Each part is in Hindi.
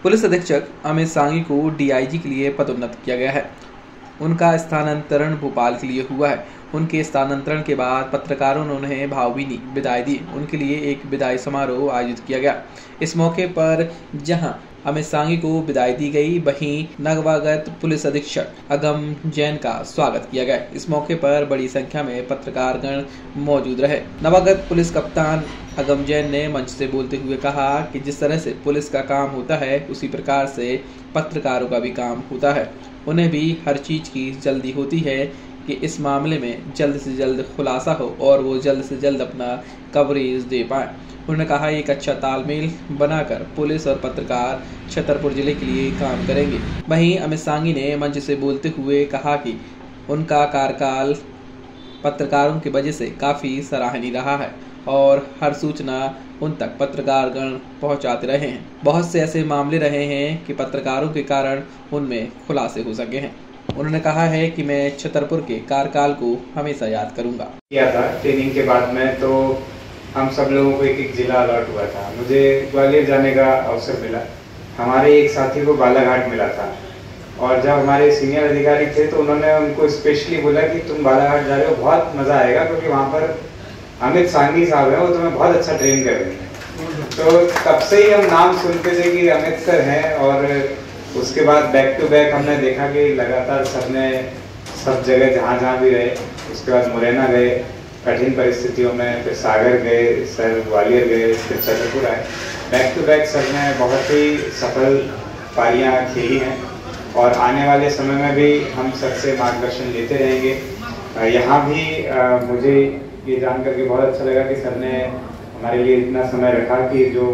पुलिस अधीक्षक अमित सांघी को डीआईजी के लिए पदोन्नत किया गया है। उनका स्थानांतरण भोपाल के लिए हुआ है। उनके स्थानांतरण के बाद पत्रकारों ने उन्हें भावभीनी विदाई दी। उनके लिए एक विदाई समारोह आयोजित किया गया। इस मौके पर जहां अमित सांघी को विदाई दी गई, वहीं नवागत पुलिस अधीक्षक अगम जैन का स्वागत किया गया। इस मौके पर बड़ी संख्या में पत्रकारगण मौजूद रहे। नवागत पुलिस कप्तान अगम जैन ने मंच से बोलते हुए कहा कि जिस तरह से पुलिस का काम होता है, उसी प्रकार से पत्रकारों का भी काम होता है। उन्हें भी हर चीज की जल्दी होती है कि इस मामले में जल्द से जल्द खुलासा हो और वो जल्द से जल्द अपना कवरेज दे पाए। उन्होंने कहा एक अच्छा तालमेल बनाकर पुलिस और पत्रकार छतरपुर जिले के लिए काम करेंगे। वहीं अमित सांघी ने मंच से बोलते हुए कहा कि उनका कार्यकाल पत्रकारों की वजह से काफी सराहनीय रहा है और हर सूचना उन तक पत्रकारगण पहुंचाते रहे हैं। बहुत से ऐसे मामले रहे हैं कि पत्रकारों के कारण उनमें खुलासे हो सके हैं। उन्होंने कहा है कि मैं छतरपुर के कार्यकाल को हमेशा याद करूंगा। किया था ट्रेनिंग के बाद में, तो हम सब लोगों को एक जिला अलॉट हुआ था। मुझे ग्वालियर जाने का अवसर मिला। हमारे एक साथी को बालाघाट मिला था और जब हमारे सीनियर अधिकारी थे तो उन्होंने उनको स्पेशली बोला कि तुम बालाघाट जा रहे हो, बहुत मजा आएगा क्योंकि वहाँ पर अमित सांघी साहब है, वो तुम्हें बहुत अच्छा ट्रेन करेंगे। तो तब से ही हम नाम सुनते थे कि अमित सर हैं और उसके बाद बैक टू बैक हमने देखा कि लगातार सर ने सब जगह जहाँ भी रहे, उसके बाद मुरैना गए कठिन परिस्थितियों में, फिर सागर गए, सर ग्वालियर गए, फिर छतरपुर आए। बैक टू बैक सर ने बहुत ही सफल पारियाँ खेली हैं और आने वाले समय में भी हम सर से मार्गदर्शन लेते रहेंगे। यहाँ भी मुझे ये जान करके बहुत अच्छा लगा कि सर ने हमारे लिए इतना समय रखा कि जो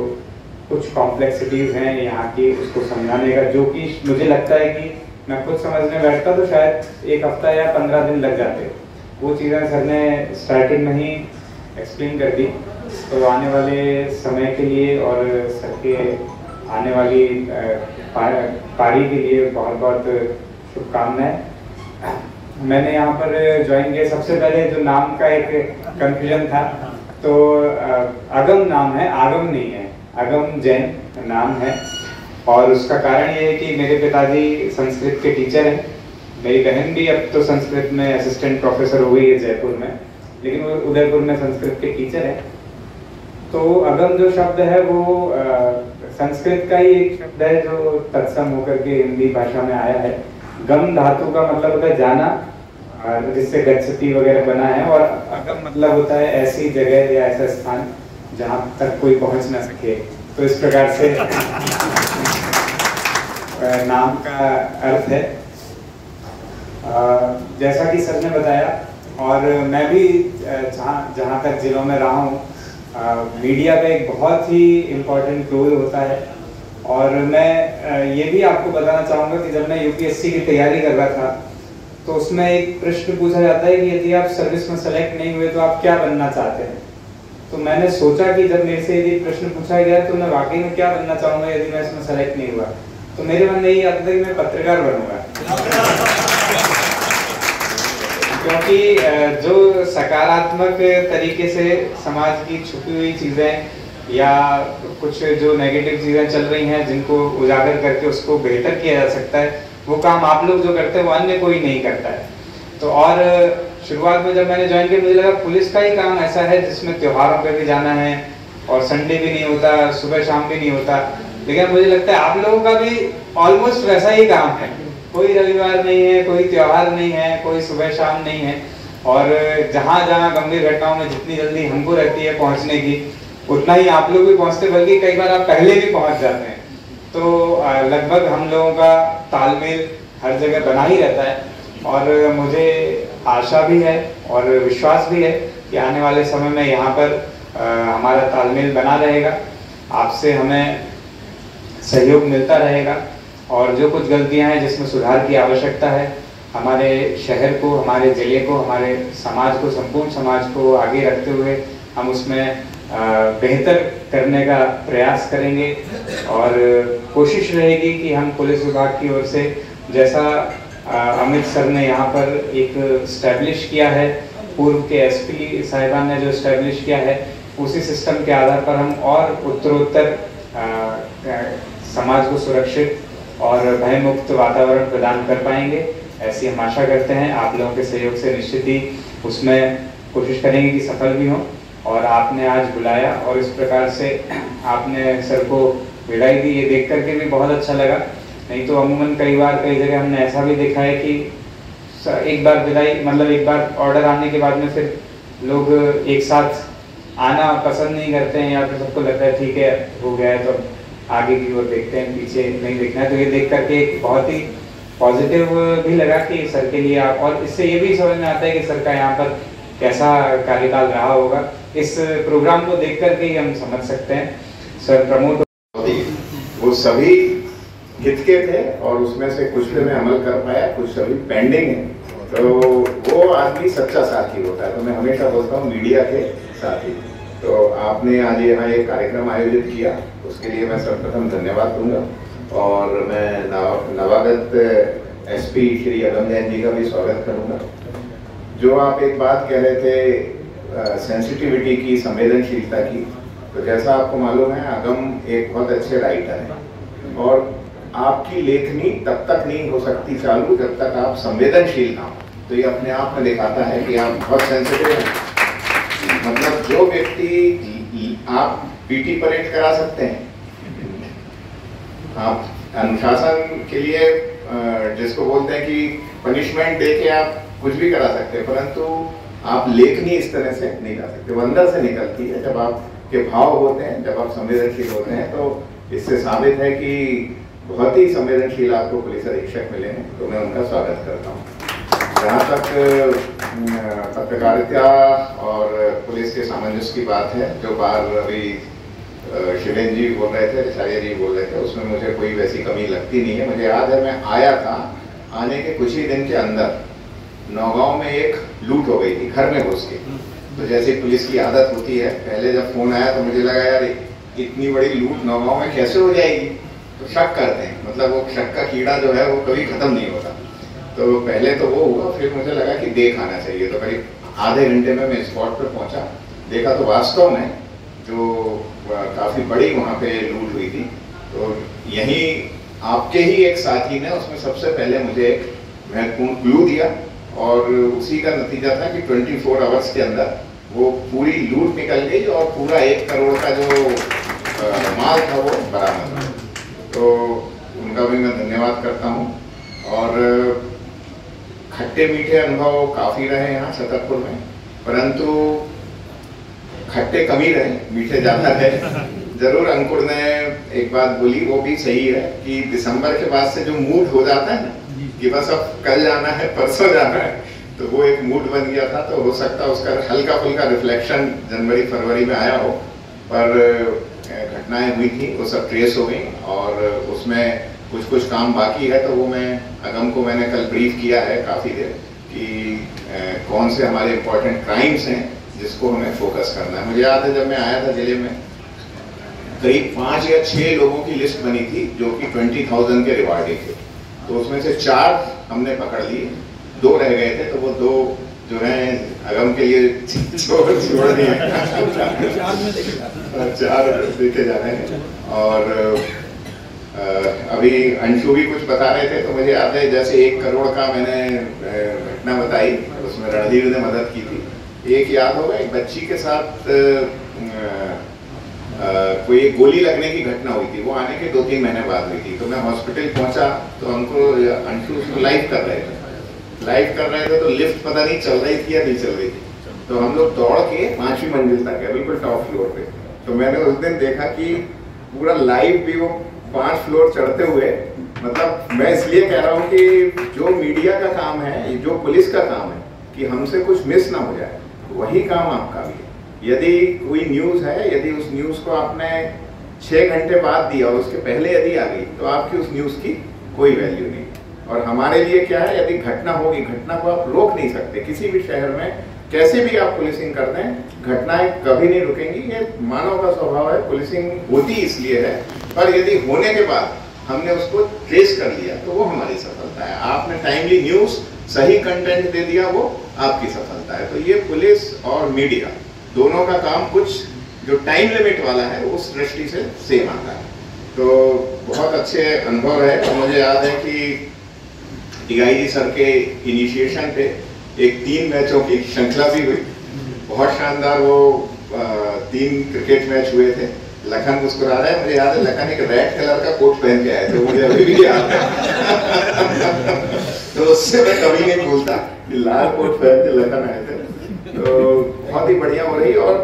कुछ कॉम्प्लेक्सिटीज़ हैं यहाँ की उसको समझाने का, जो कि मुझे लगता है कि मैं खुद समझने बैठता तो शायद एक हफ्ता या 15 दिन लग जाते। वो चीज़ें सर ने स्टार्टिंग में ही एक्सप्लेन कर दी। तो आने वाले समय के लिए और सर के आने वाली पारी के लिए बहुत बहुत शुभकामनाएं। मैंने यहाँ पर ज्वाइन किया, सबसे पहले जो नाम का एक कंफ्यूजन था, तो अगम नाम है, आगम नहीं है, अगम जैन नाम है। और उसका कारण ये है कि मेरे पिताजी संस्कृत के टीचर हैं। मेरी बहन भी अब तो संस्कृत में असिस्टेंट प्रोफेसर हो गई है जयपुर में, लेकिन वो उदयपुर में संस्कृत के टीचर है। तो अगम जो शब्द है वो संस्कृत का ही एक शब्द है जो तत्सम होकर के हिंदी भाषा में आया है। गम धातु का मतलब होता है जाना, जिससे गच्छति वगैरह बना है, और अगम मतलब होता है ऐसी जगह या ऐसा स्थान जहाँ तक कोई पहुँच ना सके। तो इस प्रकार से नाम का अर्थ है। जैसा कि सर ने बताया, और मैं भी जहाँ तक जिलों में रहा हूँ, मीडिया का एक बहुत ही इम्पोर्टेंट रोल होता है। और मैं ये भी आपको बताना चाहूँगा कि जब मैं यूपीएससी की तैयारी कर रहा था तो उसमें एक प्रश्न पूछा जाता है कि यदि आप सर्विस में सेलेक्ट नहीं हुए तो आप क्या बनना चाहते हैं। तो मैंने सोचा कि जब मेरे से यदि प्रश्न पूछा गया तो मैं वाकई में क्या बनना चाहूँगा यदि मैं इसमें सेलेक्ट नहीं हुआ। तो मेरे मन में यही आता था कि मैं पत्रकार बनूंगा, क्योंकि जो सकारात्मक तरीके से समाज की छुपी हुई चीज़ें या कुछ जो नेगेटिव चीज़ें चल रही हैं जिनको उजागर करके उसको बेहतर किया जा सकता है, वो काम आप लोग जो करते हैं वो अन्य कोई नहीं करता है। तो और शुरुआत में जब मैंने ज्वाइन किया मुझे लगा पुलिस का ही काम ऐसा है जिसमें त्योहारों पे भी जाना है और संडे भी नहीं होता, सुबह शाम भी नहीं होता। लेकिन मुझे लगता है आप लोगों का भी ऑलमोस्ट वैसा ही काम है। कोई रविवार नहीं है, कोई त्योहार नहीं है, कोई सुबह शाम नहीं है। और जहाँ जहाँ गंभीर घटनाओं में जितनी जल्दी हमको रहती है पहुँचने की, उतना ही आप लोग भी पहुँचते, बल्कि कई बार आप पहले भी पहुँच जाते हैं। तो लगभग हम लोगों का तालमेल हर जगह बना ही रहता है। और मुझे आशा भी है और विश्वास भी है कि आने वाले समय में यहाँ पर हमारा तालमेल बना रहेगा, आपसे हमें सहयोग मिलता रहेगा। और जो कुछ गलतियाँ हैं जिसमें सुधार की आवश्यकता है, हमारे शहर को, हमारे ज़िले को, हमारे समाज को, संपूर्ण समाज को आगे रखते हुए हम उसमें बेहतर करने का प्रयास करेंगे। और कोशिश रहेगी कि हम पुलिस विभाग की ओर से, जैसा अमित सर ने यहाँ पर एक स्टैब्लिश किया है, पूर्व के एसपी साहिबान ने जो स्टैब्लिश किया है, उसी सिस्टम के आधार पर हम और उत्तरोत्तर समाज को सुरक्षित और भयमुक्त वातावरण प्रदान कर पाएंगे, ऐसी हम आशा करते हैं। आप लोगों के सहयोग से निश्चित ही उसमें कोशिश करेंगे कि सफल भी हों। और आपने आज बुलाया और इस प्रकार से आपने सर को विदाई दी, ये देख करके भी बहुत अच्छा लगा। नहीं तो अमूमन कई बार कई जगह हमने ऐसा भी देखा है कि एक बार विदाई मतलब एक बार ऑर्डर आने के बाद में फिर लोग एक साथ आना पसंद नहीं करते हैं, या फिर सबको लगता है ठीक है हो गया है तो आगे की ओर देखते हैं, पीछे नहीं देखना है। तो ये देख करके एक बहुत ही पॉजिटिव भी लगा कि सर के लिए आप, और इससे ये भी समझ में आता है कि सर का यहाँ पर कैसा कार्यकाल रहा होगा। इस प्रोग्राम को देख करके ही हम समझ सकते हैं। सर प्रमोद वो सभी हित के थे और उसमें से कुछ पे मैं अमल कर पाया, कुछ अभी पेंडिंग है। तो वो आदमी सच्चा साथी होता है। तो मैं हमेशा बोलता हूँ मीडिया के साथी। तो आपने आज यहाँ एक कार्यक्रम आयोजित किया, उसके लिए मैं सर्वप्रथम धन्यवाद दूंगा। और मैं नवागत एसपी श्री अगम जैन जी का भी स्वागत करूंगा। जो आप एक बात कह रहे थे सेंसिटिविटी की, संवेदनशीलता की, तो जैसा आपको मालूम है अगम एक बहुत अच्छे राइटर हैं और आपकी लेखनी तब तक नहीं हो सकती चालू जब तक आप संवेदनशील ना हो। तो ये अपने आप में दिखाता है कि आप बहुत सेंसिटिव हैं। मतलब जो व्यक्ति आप पीटी परेड करा सकते हैं, आप अनुशासन के लिए जिसको बोलते हैं कि पनिशमेंट दे के आप कुछ भी करा सकते हैं, परंतु आप लेखनी इस तरह से नहीं कर सकते। वो अंदर से निकलती है जब आपके भाव होते हैं, जब आप संवेदनशील होते हैं। तो इससे साबित है कि बहुत ही संवेदनशील आपको पुलिस अधीक्षक मिले हैं, तो मैं उनका स्वागत करता हूँ। जहाँ तक पत्रकारिता और पुलिस के सामंजस्य की बात है, जो बार अभी शिवेंद्र जी बोल रहे थे, आचार्य जी बोल रहे थे, उसमें मुझे कोई वैसी कमी लगती नहीं है। मुझे याद है मैं आया था, आने के कुछ ही दिन के अंदर नौगांव में एक लूट हो गई थी घर में घुस के। तो जैसे पुलिस की आदत होती है, पहले जब फोन आया तो मुझे लगा यार इतनी बड़ी लूट नौगांव में कैसे हो जाएगी, तो शक करते हैं। मतलब वो शक का कीड़ा जो है वो कभी खत्म नहीं होता। तो पहले तो वो हुआ, फिर मुझे लगा कि देख आना चाहिए। तो करीब आधे घंटे में मैं स्पॉट पर पहुंचा, देखा तो वास्तव में जो काफी बड़ी वहां पे लूट हुई थी। तो यही आपके ही एक साथी ने उसमें सबसे पहले मुझे एक महत्वपूर्ण क्लू दिया और उसी का नतीजा था कि 24 आवर्स के अंदर वो पूरी लूट निकल गई और पूरा 1 करोड़ का जो माल था वो बरामद हुआ। तो उनका भी मैं धन्यवाद करता हूँ। और खट्टे मीठे अनुभव काफी रहे यहाँ छतरपुर में, परंतु खट्टे कम ही रहे, मीठे ज्यादा रहे। जरूर अंकुर ने एक बात बोली, वो भी सही है कि दिसंबर के बाद से जो मूड हो जाता है ना कि बस अब कल जाना है, परसों जाना है, तो वो एक मूड बन गया था। तो हो सकता है उसका हल्का फुल्का रिफ्लेक्शन जनवरी फरवरी में आया हो, पर घटनाएं हुई थी वो सब ट्रेस हो गई और उसमें कुछ काम बाकी है। तो वो मैं अगम को मैंने कल ब्रीफ किया है काफ़ी देर कि कौन से हमारे इम्पोर्टेंट क्राइम्स हैं जिसको हमें फोकस करना है। मुझे याद है जब मैं आया था जिले में करीब 5 या 6 लोगों की लिस्ट बनी थी जो कि 20,000 के रिवार्डी थे। तो उसमें से 4 हमने पकड़ लिए, 2 रह गए थे। तो वो 2 जो हैं अगम के लिए छोड़ दिए, 4 देखे जा रहे हैं। और अभी अंशु भी कुछ बता रहे थे, तो मुझे याद है जैसे 1 करोड़ का मैंने घटना बताई, उसमें रणधीर ने मदद की थी। एक याद होगा, एक बच्ची के साथ कोई एक गोली लगने की घटना हुई थी, वो आने के 2-3 महीने बाद हुई थी। तो मैं हॉस्पिटल पहुंचा तो हमको अंशु उसको लाइव कर रहे थे, तो लिफ्ट पता नहीं चल रही थी या नहीं चल रही थी। तो हम लोग दौड़ के 5वीं मंजिल तक गए, बिल्कुल टॉप फ्लोर पे। तो मैंने उस दिन देखा कि पूरा लाइव भी वो 5 फ्लोर चढ़ते हुए, मतलब मैं इसलिए कह रहा हूँ कि जो मीडिया का काम है, जो पुलिस का काम है कि हमसे कुछ मिस ना हो जाए, वही काम आपका भी है। यदि कोई न्यूज़ है, यदि उस न्यूज़ को आपने 6 घंटे बाद दिया और उसके पहले यदि आ गई, तो आपकी उस न्यूज़ की कोई वैल्यू नहीं। और हमारे लिए क्या है, यदि घटना होगी, घटना को आप रोक नहीं सकते। किसी भी शहर में कैसे भी आप पुलिसिंग कर दें, घटनाएं कभी नहीं रुकेंगी। ये मानव का स्वभाव है, पुलिसिंग होती इसलिए है। पर यदि होने के बाद हमने उसको ट्रेस कर लिया तो वो हमारी सफलता है। आपने टाइमली न्यूज़, सही कंटेंट दे दिया, वो आपकी सफलता है। तो ये पुलिस और मीडिया दोनों का काम कुछ जो टाइम लिमिट वाला है उस दृष्टि से सेम आता है। तो बहुत अच्छे अनुभव रहे। तो मुझे याद है कि डीआईजी सर के इनिशिएशन पे एक 3 मैचों की श्रृंखला भी हुई। बहुत शानदार वो 3 क्रिकेट मैच हुए थे। लखन मुस्कुरा रहा है, मुझे याद है लखन एक रेड कलर का कोट पहन के आए थे, मुझे अभी भी याद है। तो उससे मैं कभी नहीं भूलता कि लाल कोट पहन के लखन आए थे। तो बहुत ही बढ़िया हो रही। और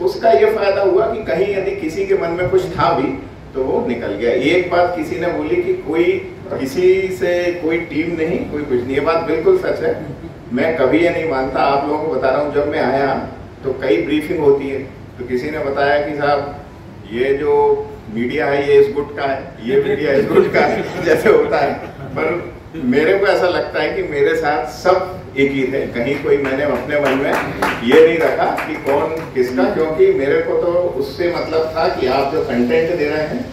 उसका ये फायदा हुआ कि कहीं यदि किसी के मन में कुछ था भी तो वो निकल गया। एक बात किसी ने बोली कि कोई किसी से कोई टीम नहीं, कोई कुछ नहीं। ये बात बिल्कुल सच है। मैं कभी ये नहीं मानता, आप लोगों को बता रहा हूँ। जब मैं आया तो कई ब्रीफिंग होती है, तो किसी ने बताया कि साहब ये जो मीडिया है ये इस गुट का है, ये मीडिया इस गुट का है, जैसे होता है। पर मेरे को ऐसा लगता है कि मेरे साथ सब एक ही थे। कहीं कोई मैंने अपने मन में ये नहीं रखा कि कौन किसका, क्योंकि मेरे को तो उससे मतलब था कि आप जो कंटेंट दे रहे हैं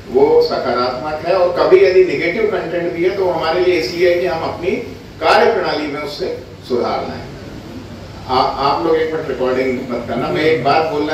वो सकारात्मक है, और कभी यदि निगेटिव कंटेंट भी है तो हमारे लिए इसलिए है कि हम अपनी कार्य प्रणाली में उससे सुधारना है। आप लोग एक मिनट रिकॉर्डिंग मत करना, मैं एक बात बोलना